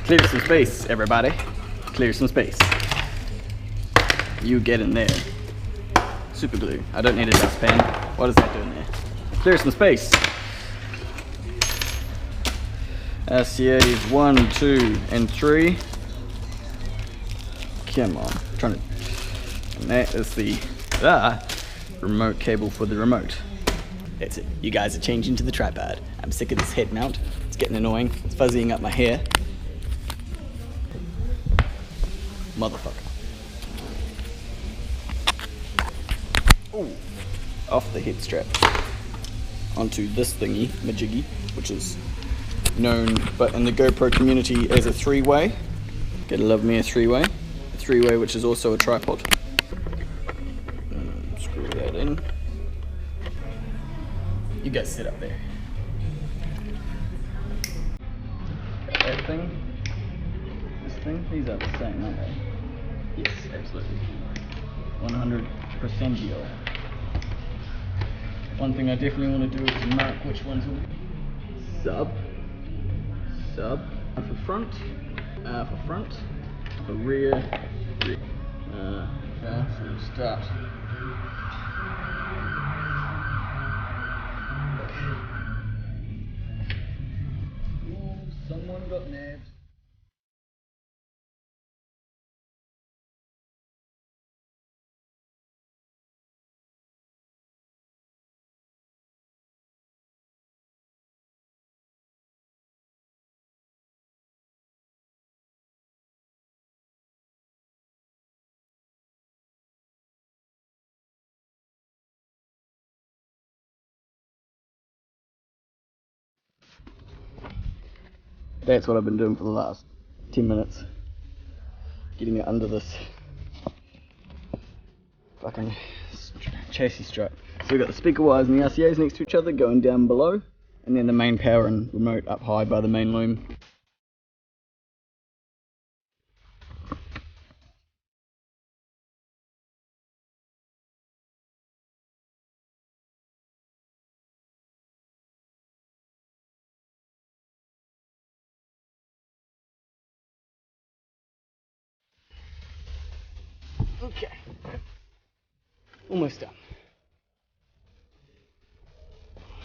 Clear some space, everybody. Clear some space. You get in there. Super glue. I don't need a dustpan. What is that doing there? Clear some space. RCA's 1, 2, and 3. Come on. I'm trying to. And that is the remote cable for the remote. That's it. You guys are changing to the tripod. I'm sick of this head mount. It's getting annoying. It's fuzzying up my hair. Motherfucker. Ooh. Off the head strap. Onto this thingy, majiggy, which is known but in the GoPro community as a 3-way. Gotta love me a 3-way. A 3-way which is also a tripod. Screw that in. You guys sit up there. Got that thing. This thing. These are the same, aren't they? Yes, absolutely. 100% deal. One thing I definitely want to do is mark which ones will be sub, for front, for rear, rear. Okay, so we'll start. Ooh, someone got nabbed. That's what I've been doing for the last 10 minutes. Getting it under this fucking chassis strap. So we've got the speaker wires and the RCAs next to each other going down below, and then the main power and remote up high by the main loom. Okay, almost done.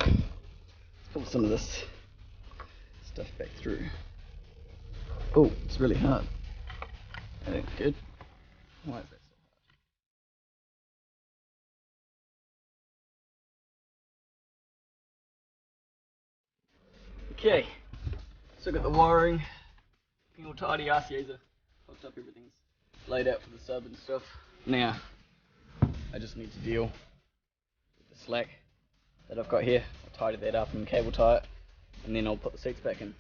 Let's pull some of this stuff back through. Oh, it's really hard. That ain't good. Why is that so hard? Okay, so got the wiring, all tidy, RCAs are hooked up, everything's laid out for the sub and stuff. Now, I just need to deal with the slack that I've got here. I'll tidy that up and cable tie it, and then I'll put the seats back in.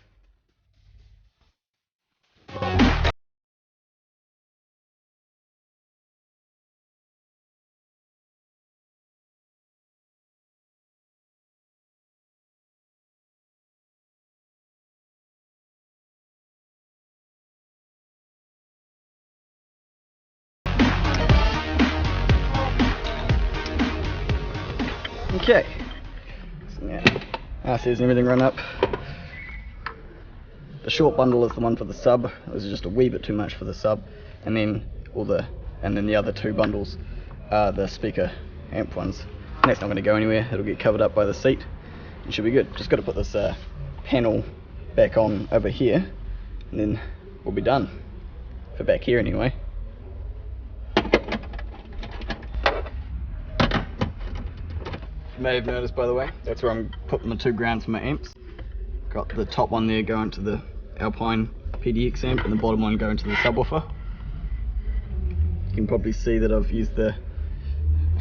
Okay, so now RCAs and everything run up. The short bundle is the one for the sub. This is just a wee bit too much for the sub, and then the other two bundles are the speaker amp ones. And that's not going to go anywhere. It'll get covered up by the seat. It should be good. Just got to put this panel back on over here, and then we'll be done for back here anyway. You may have noticed, by the way, that's where I'm putting the 2 grounds for my amps. Got the top one there going to the Alpine PDX amp, and the bottom one going to the subwoofer. You can probably see that I've used the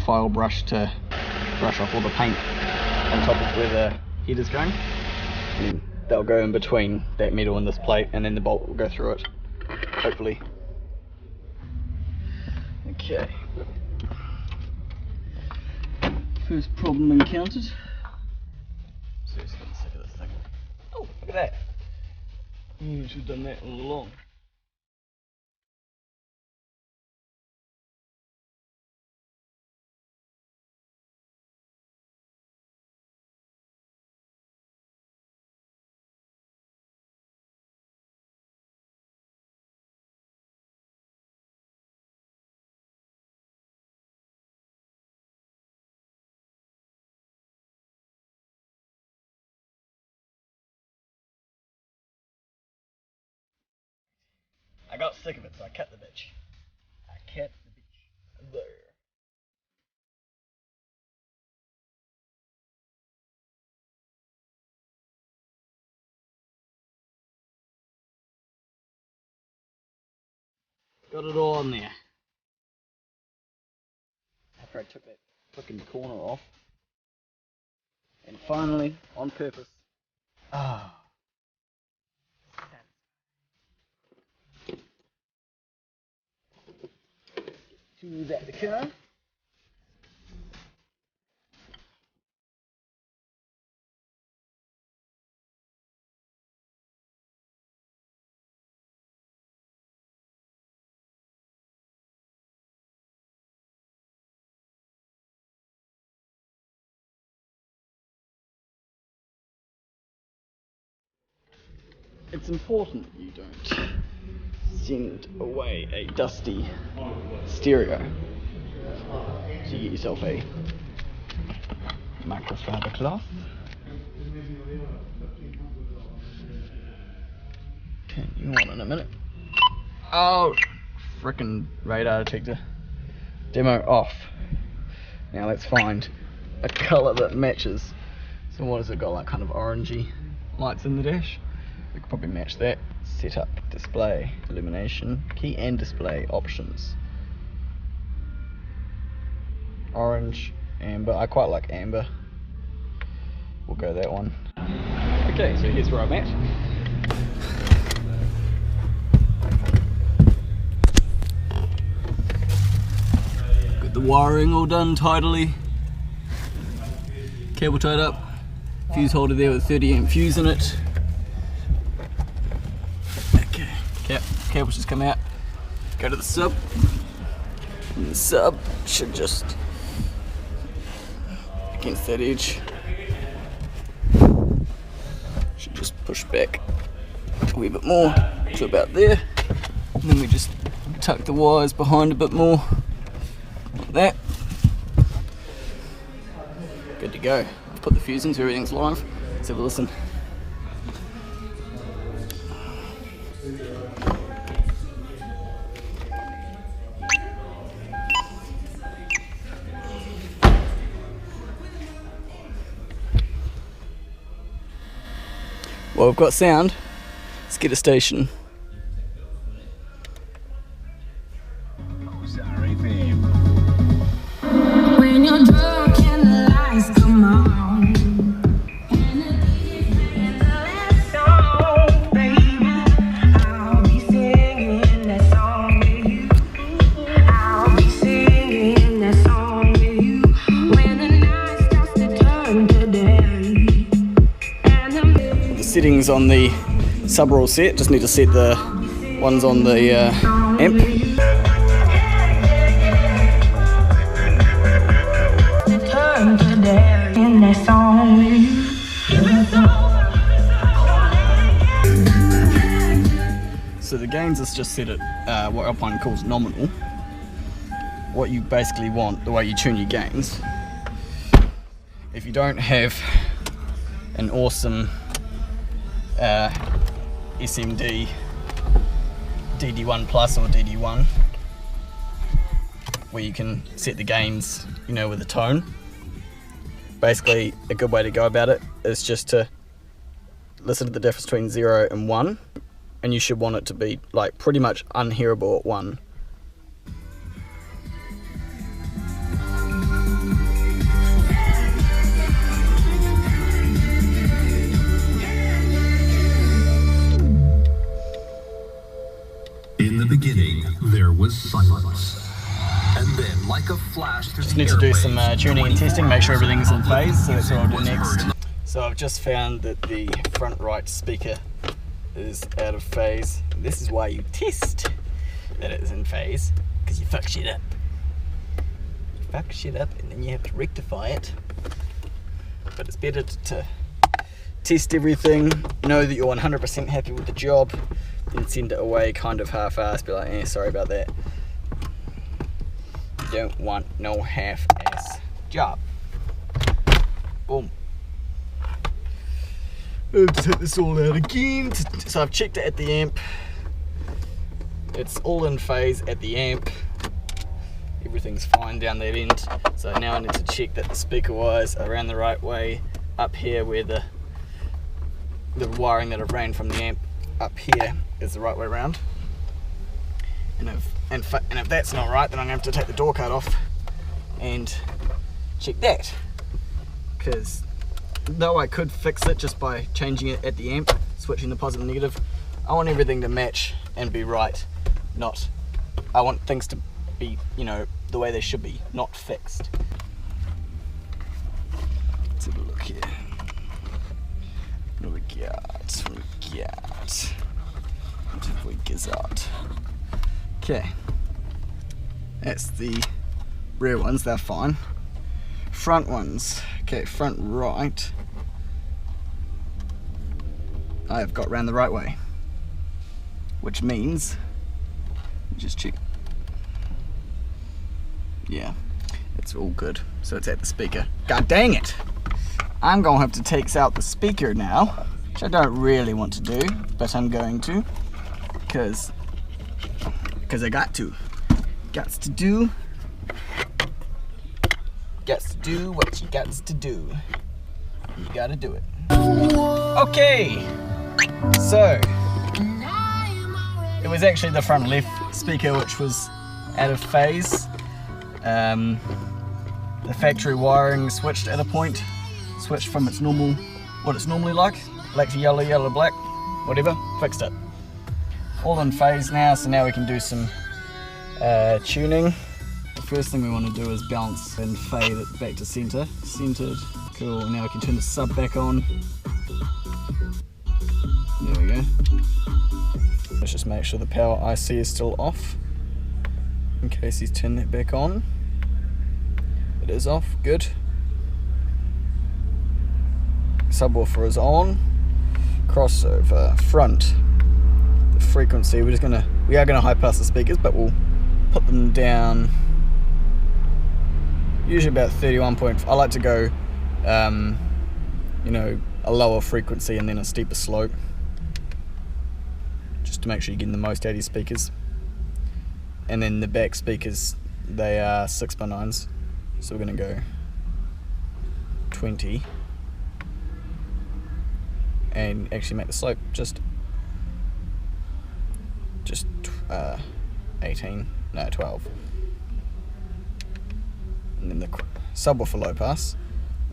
file brush to brush off all the paint on top of where the head is going. And then they'll go in between that metal and this plate, and then the bolt will go through it, hopefully. Okay. First problem encountered. Seriously, I'm sick of this thing. Oh, look at that. You should have done that all along. I got sick of it, so I cut the bitch. There. Got it all on there. After I took that fucking corner off. And finally, on purpose. Ah. To that the car. It's important you don't send away a dusty stereo. So you get yourself a microfiber cloth. Turn you on in a minute. Oh, frickin' radar detector. Demo off. Now let's find a colour that matches. So what has it got, like kind of orangey lights in the dash? We could probably match that. Setup, display, illumination, key and display options. Orange, amber. I quite like amber. We'll go that one. Okay, so here's where I'm at. Got the wiring all done tidily. Cable tied up. Fuse holder there with 30 amp fuse in it. Okay, cable's just come out. Go to the sub. And the sub should just against that edge. Should just push back a wee bit more to about there. And then we just tuck the wires behind a bit more. Like that. Good to go. I've put the fuse in so everything's live. Let's have a listen. Well, we've got sound. Let's get a station. Sorry, babe. When you're drunk and the lights come on, and the last song, baby, I'll be singing that song with you. I'll be singing that song with you. When the night starts to turn to day, and The settings on the sub are all set. Just need to set the ones on the amp. So the gains is just set at what Alpine calls nominal. What you basically want, the way you tune your gains. If you don't have an awesome SMD DD1 Plus or DD1 where you can set the gains, you know, with a tone. Basically, a good way to go about it is just to listen to the difference between 0 and 1, and you should want it to be like pretty much unhearable at 1. In the beginning, there was silence. And then, like a flash through Just need to do some tuning and testing, make sure everything's in phase, so that's what I'll do next. So I've just found that the front right speaker is out of phase. This is why you test that it's in phase, because you fuck shit up. You fuck shit up and then you have to rectify it. But it's better to test everything, know that you're 100% happy with the job, then send it away kind of half-assed, be like, sorry about that. Don't want no half-ass job. Boom. I'll take this all out again. So I've checked it at the amp. it's all in phase at the amp. Everything's fine down that end. So now I need to check that the speaker wires are ran the right way up here, where the wiring that I've ran from the amp up here is the right way around. And if that's not right, then I'm going to have to take the door cut off and check that. Because though I could fix it just by changing it at the amp, switching the positive and negative, I want everything to match and be right. I want things to be, you know, the way they should be, not fixed. Let's have a look here. What do we got? What have we got? Okay. That's the rear ones, they're fine. Front ones. Okay, front right. I have got round the right way. Which means, just check. Yeah, it's all good. So it's at the speaker. God dang it! I'm gonna have to take out the speaker now, which I don't really want to do, but I'm going to, because I got to. Gots to do what you got to do. You gotta do it. Okay, so it was actually the front left speaker which was out of phase. The factory wiring switched at a point, switched from its normal, what it's normally like, black to yellow, yellow to black, whatever, fixed it. All in phase now, so now we can do some tuning. The first thing we want to do is balance and fade it back to center. Centered, cool. Now we can turn the sub back on. There we go. Let's just make sure the power IC is still off, in case he's turned that back on. It is off, good. Subwoofer is on. Crossover, front. The frequency, we are gonna high pass the speakers, but we'll put them down usually about 31 point. I like to go, you know, a lower frequency and then a steeper slope, just to make sure you're getting the most out of your speakers. And then the back speakers, they are 6x9s, so we're gonna go 20 and actually make the slope just 18, no 12. And then the subwoofer low pass,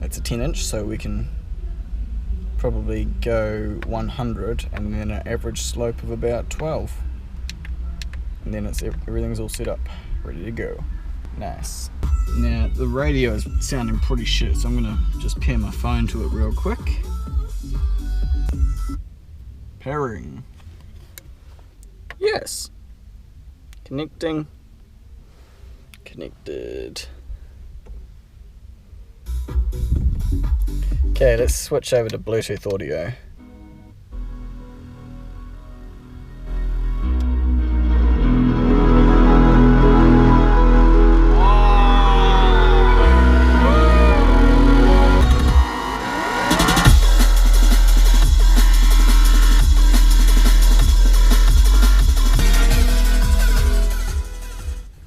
it's a 10-inch, so we can probably go 100 and then an average slope of about 12. And then everything's all set up, ready to go. Nice. Now the radio is sounding pretty shit, so I'm gonna just pair my phone to it real quick. Pairing. Yes. Connecting. Connected. Okay, let's switch over to Bluetooth audio.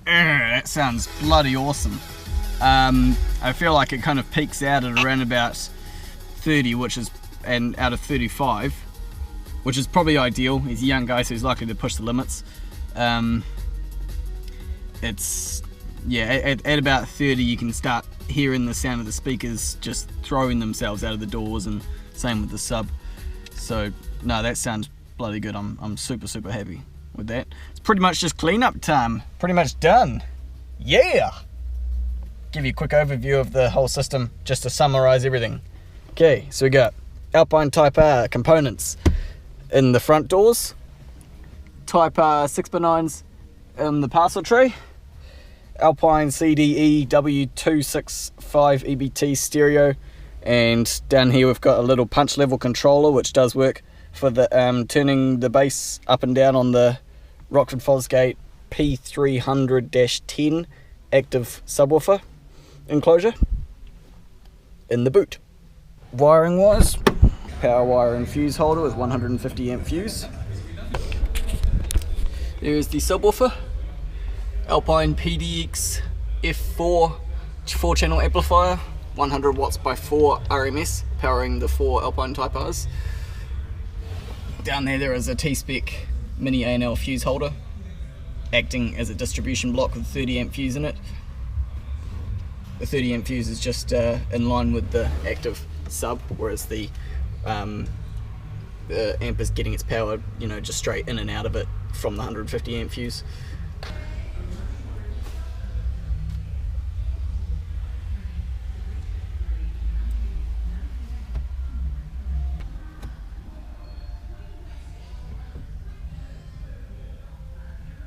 That sounds bloody awesome. I feel like it kind of peaks out at around about 30, and out of 35, which is probably ideal. He's a young guy, so he's likely to push the limits. It's, yeah, at about 30 you can start hearing the sound of the speakers just throwing themselves out of the doors, and same with the sub. So no, that sounds bloody good. I'm super happy with that. It's pretty much just cleanup time, pretty much done. Yeah! Give you a quick overview of the whole system just to summarize everything. Okay, so we got Alpine Type R components in the front doors, Type R 6x9s in the parcel tray, Alpine CDE-W265EBT stereo, and down here we've got a little punch level controller which does work for the turning the bass up and down on the Rockford Fosgate P300-10 active subwoofer enclosure in the boot. Wiring wise, power wire and fuse holder with 150 amp fuse. There's the subwoofer, Alpine PDX-F4 4-channel amplifier, 100 watts by 4 RMS, powering the 4 Alpine Type Rs. Down there is a T-Spec mini A&L fuse holder, acting as a distribution block with a 30 amp fuse in it. The 30 amp fuse is just in line with the active sub, whereas the amp is getting its power, you know, just straight in and out of it from the 150 amp fuse.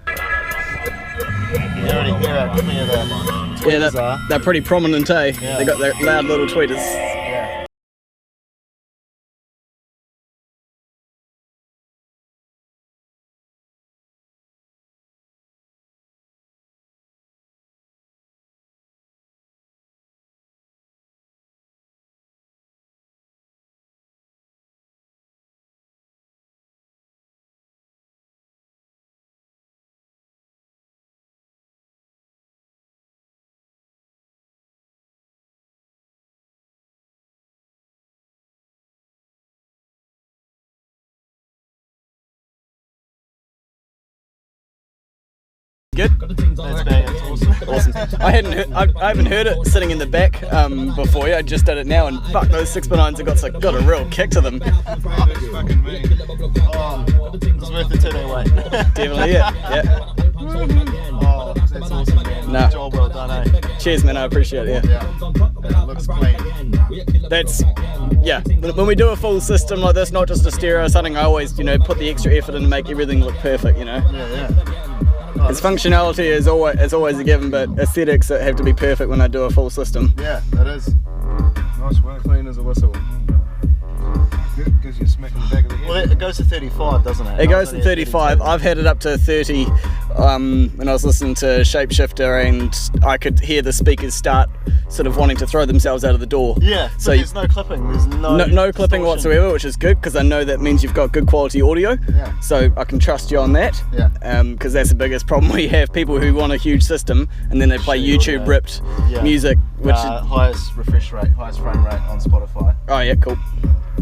You already hear it. Give me the tweeters. Yeah, they're pretty prominent, eh? Yeah. They got their loud little tweeters. Yeah. Good. That's bang. It's awesome. Awesome. I haven't heard it sitting in the back before. Yeah, I just did it now, and fuck, those 6x9s have got a real kick to them. Oh, it's worth the 10 away. Definitely, yeah. Oh, that's awesome, man. No. Job well done, eh? Cheers, man. I appreciate it. Yeah. Yeah. It looks clean. That's, yeah. When we do a full system like this, not just a stereo or something, I always, you know, put the extra effort in to make everything look perfect. You know. Yeah. Its functionality is always a given, but aesthetics have to be perfect when I do a full system. Yeah, it is. Nice work. Clean as a whistle. Gives you a smack in the back of the head. Well, it goes to 35, doesn't it? It goes to 35. I've had it up to 30 when I was listening to Shapeshifter, and I could hear the speakers start sort of wanting to throw themselves out of the door. Yeah, so there's no clipping. There's no clipping whatsoever, which is good because I know that means you've got good quality audio. Yeah. So I can trust you on that. Yeah. Because that's the biggest problem we have. People who want a huge system and then they play YouTube ripped music, which highest refresh rate, highest frame rate on Spotify. oh yeah, cool.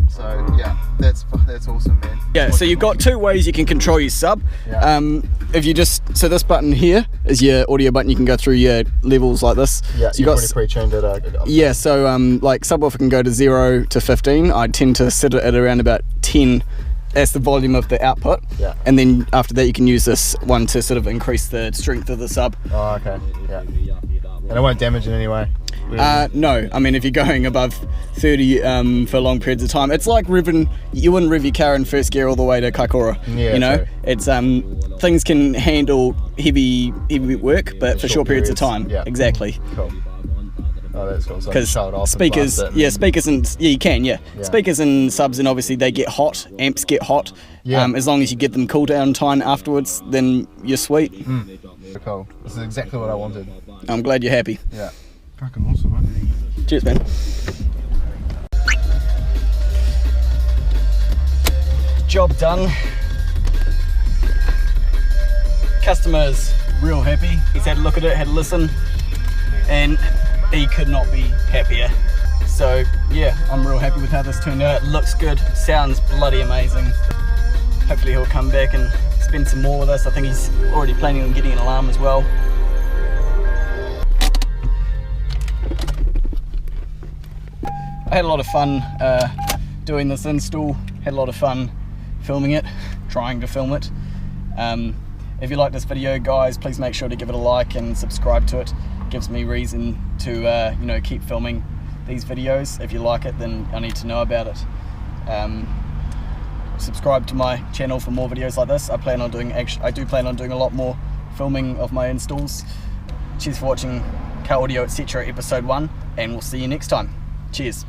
So yeah, that's awesome, man. Yeah, so you've got two ways you can control your sub. Yeah. If you so this button here is your audio button. You can go through your levels like this. Yeah, so you've already pre-tuned it. Yeah, so like subwoofer can go to 0 to 15. I tend to set it at around about 10. That's the volume of the output. Yeah. And then after that you can use this one to sort of increase the strength of the sub. Oh, okay. Yeah. And it won't damage in any way. No, I mean if you're going above 30 for long periods of time, it's like revving. You wouldn't rev your car in first gear all the way to Kaikoura. Yeah, you know, true. it's things can handle heavy work, but for short periods of time. Yeah. Exactly. Cool. Oh, that's cool. So Because shut it off speakers, and blast it. speakers and you can, Yeah. speakers and subs, and obviously they get hot. Amps get hot. Yeah. As long as you get them cool down time afterwards, then you're sweet. Cool. This is exactly what I wanted. I'm glad you're happy. Yeah. Fucking awesome, man. Cheers, man. Job done. Customer's real happy. He's had a look at it, had a listen, and he could not be happier. So yeah, I'm real happy with how this turned out. It looks good, sounds bloody amazing. Hopefully he'll come back and spend some more with us. I think he's already planning on getting an alarm as well. I had a lot of fun doing this install, had a lot of fun filming it, trying to film it. If you like this video, guys, please make sure to give it a like and subscribe to it. It gives me reason to you know, keep filming these videos. If you like it, then I need to know about it. Subscribe to my channel for more videos like this. I do plan on doing a lot more filming of my installs. Cheers for watching Audio.etc. episode 1, and we'll see you next time. Cheers.